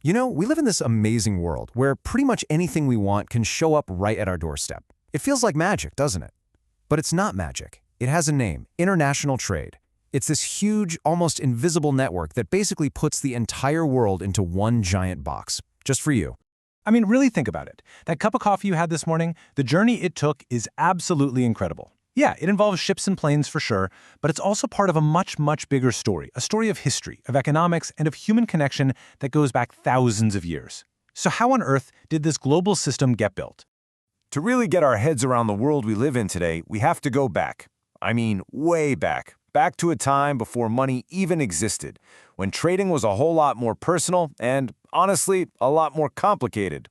You know, we live in this amazing world where pretty much anything we want can show up right at our doorstep. It feels like magic, doesn't it? But it's not magic. It has a name, international trade. It's this huge, almost invisible network that basically puts the entire world into one giant box, just for you. I mean, really think about it. That cup of coffee you had this morning, the journey it took is absolutely incredible. Yeah, it involves ships and planes for sure, but it's also part of a much, much bigger story, a story of history, of economics, and of human connection that goes back thousands of years. So how on earth did this global system get built? To really get our heads around the world we live in today, we have to go back. I mean, way back. Back to a time before money even existed, when trading was a whole lot more personal and, honestly, a lot more complicated.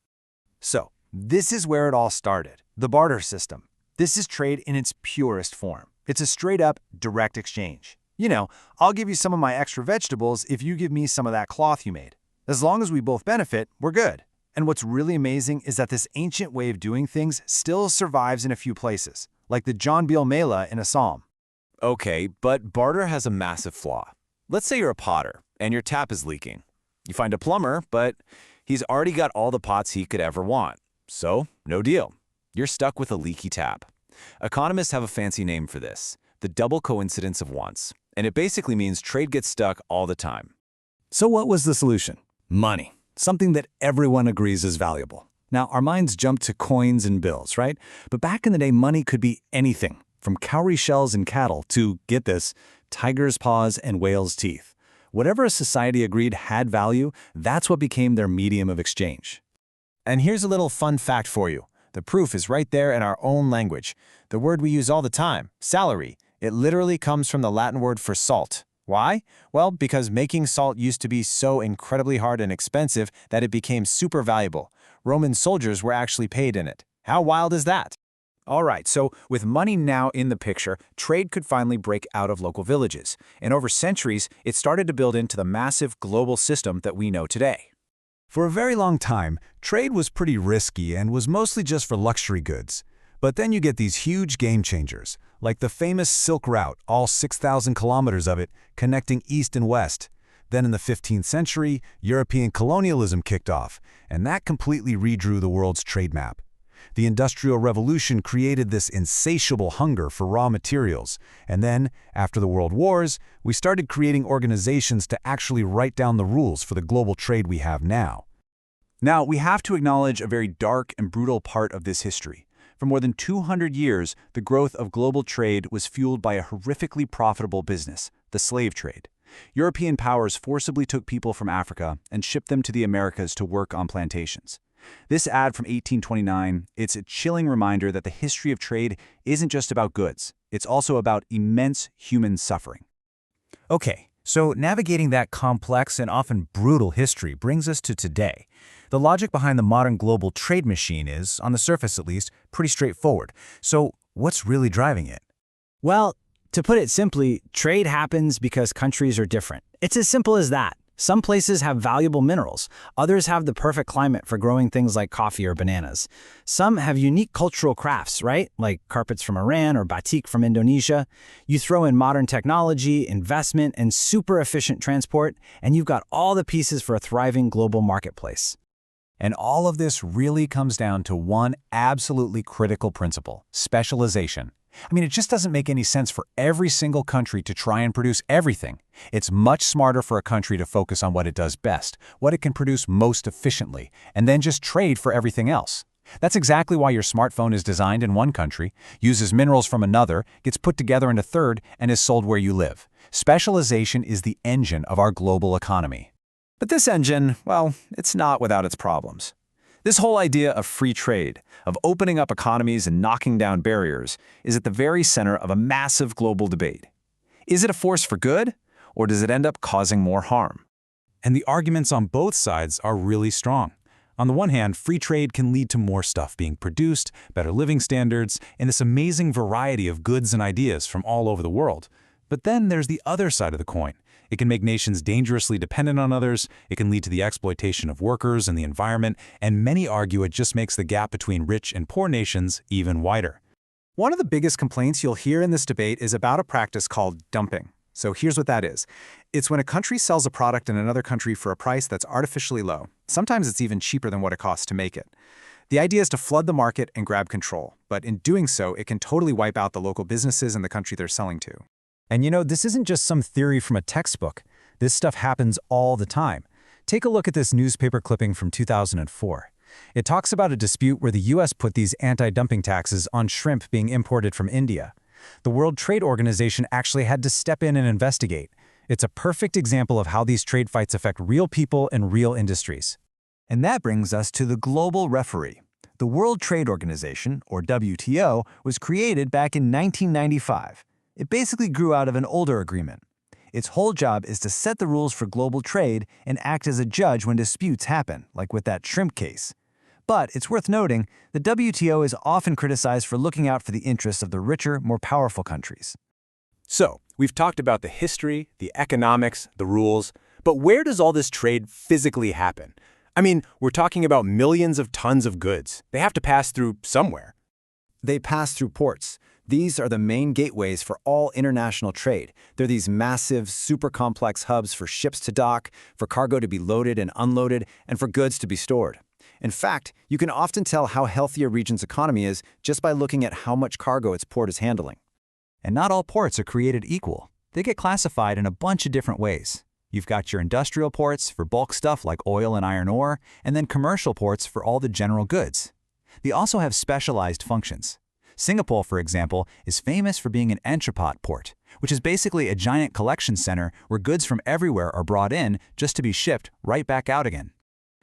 So, this is where it all started, the barter system. This is trade in its purest form. It's a straight-up direct exchange. You know, I'll give you some of my extra vegetables if you give me some of that cloth you made. As long as we both benefit, we're good. And what's really amazing is that this ancient way of doing things still survives in a few places, like the John Beal Mela in Assam. Okay, but barter has a massive flaw. Let's say you're a potter, and your tap is leaking. You find a plumber, but he's already got all the pots he could ever want. So, no deal. You're stuck with a leaky tap. Economists have a fancy name for this, the double coincidence of wants, and it basically means trade gets stuck all the time. So what was the solution? Money, something that everyone agrees is valuable. Now, our minds jump to coins and bills, right? But back in the day, money could be anything, from cowrie shells and cattle to, get this, tiger's paws and whale's teeth. Whatever a society agreed had value, that's what became their medium of exchange. And here's a little fun fact for you. The proof is right there in our own language. The word we use all the time, salary, it literally comes from the Latin word for salt. Why? Well, because making salt used to be so incredibly hard and expensive that it became super valuable. Roman soldiers were actually paid in it. How wild is that? All right, so with money now in the picture, trade could finally break out of local villages. And over centuries, it started to build into the massive global system that we know today. For a very long time, trade was pretty risky and was mostly just for luxury goods. But then you get these huge game changers, like the famous Silk Route, all 6,000 kilometers of it, connecting East and West. Then in the 15th century, European colonialism kicked off, and that completely redrew the world's trade map. The Industrial Revolution created this insatiable hunger for raw materials, and then, after the World Wars, we started creating organizations to actually write down the rules for the global trade we have now. Now, we have to acknowledge a very dark and brutal part of this history. For more than 200 years, the growth of global trade was fueled by a horrifically profitable business, the slave trade. European powers forcibly took people from Africa and shipped them to the Americas to work on plantations. This ad from 1829, it's a chilling reminder that the history of trade isn't just about goods. It's also about immense human suffering. Okay, so navigating that complex and often brutal history brings us to today. The logic behind the modern global trade machine is, on the surface at least, pretty straightforward. So what's really driving it? Well, to put it simply, trade happens because countries are different. It's as simple as that. Some places have valuable minerals. Others have the perfect climate for growing things like coffee or bananas. Some have unique cultural crafts, right? Like carpets from Iran or batik from Indonesia. You throw in modern technology, investment, and super efficient transport, and you've got all the pieces for a thriving global marketplace. And all of this really comes down to one absolutely critical principle: specialization. I mean, it just doesn't make any sense for every single country to try and produce everything. It's much smarter for a country to focus on what it does best, what it can produce most efficiently, and then just trade for everything else. That's exactly why your smartphone is designed in one country, uses minerals from another, gets put together in a third, and is sold where you live. Specialization is the engine of our global economy. But this engine, well, it's not without its problems. This whole idea of free trade, of opening up economies and knocking down barriers, is at the very center of a massive global debate. Is it a force for good, or does it end up causing more harm? And the arguments on both sides are really strong. On the one hand, free trade can lead to more stuff being produced, better living standards, and this amazing variety of goods and ideas from all over the world. But then there's the other side of the coin. It can make nations dangerously dependent on others, it can lead to the exploitation of workers and the environment, and many argue it just makes the gap between rich and poor nations even wider. One of the biggest complaints you'll hear in this debate is about a practice called dumping. So here's what that is. It's when a country sells a product in another country for a price that's artificially low. Sometimes it's even cheaper than what it costs to make it. The idea is to flood the market and grab control, but in doing so, it can totally wipe out the local businesses in the country they're selling to. And you know, this isn't just some theory from a textbook. This stuff happens all the time. Take a look at this newspaper clipping from 2004. It talks about a dispute where the US put these anti-dumping taxes on shrimp being imported from India. The World Trade Organization actually had to step in and investigate. It's a perfect example of how these trade fights affect real people and real industries. And that brings us to the global referee. The World Trade Organization, or WTO, was created back in 1995. It basically grew out of an older agreement. Its whole job is to set the rules for global trade and act as a judge when disputes happen, like with that shrimp case. But it's worth noting, the WTO is often criticized for looking out for the interests of the richer, more powerful countries. So, we've talked about the history, the economics, the rules, but where does all this trade physically happen? I mean, we're talking about millions of tons of goods. They have to pass through somewhere. They pass through ports. These are the main gateways for all international trade. They're these massive, super complex hubs for ships to dock, for cargo to be loaded and unloaded, and for goods to be stored. In fact, you can often tell how healthy a region's economy is just by looking at how much cargo its port is handling. And not all ports are created equal. They get classified in a bunch of different ways. You've got your industrial ports for bulk stuff like oil and iron ore, and then commercial ports for all the general goods. They also have specialized functions. Singapore, for example, is famous for being an entrepot port, which is basically a giant collection center where goods from everywhere are brought in just to be shipped right back out again.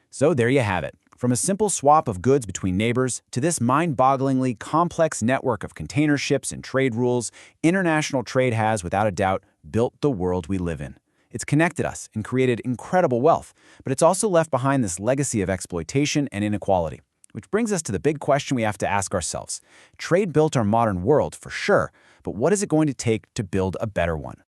So there you have it. From a simple swap of goods between neighbors to this mind-bogglingly complex network of container ships and trade rules, international trade has, without a doubt, built the world we live in. It's connected us and created incredible wealth, but it's also left behind this legacy of exploitation and inequality. Which brings us to the big question we have to ask ourselves. Trade built our modern world, for sure, but what is it going to take to build a better one?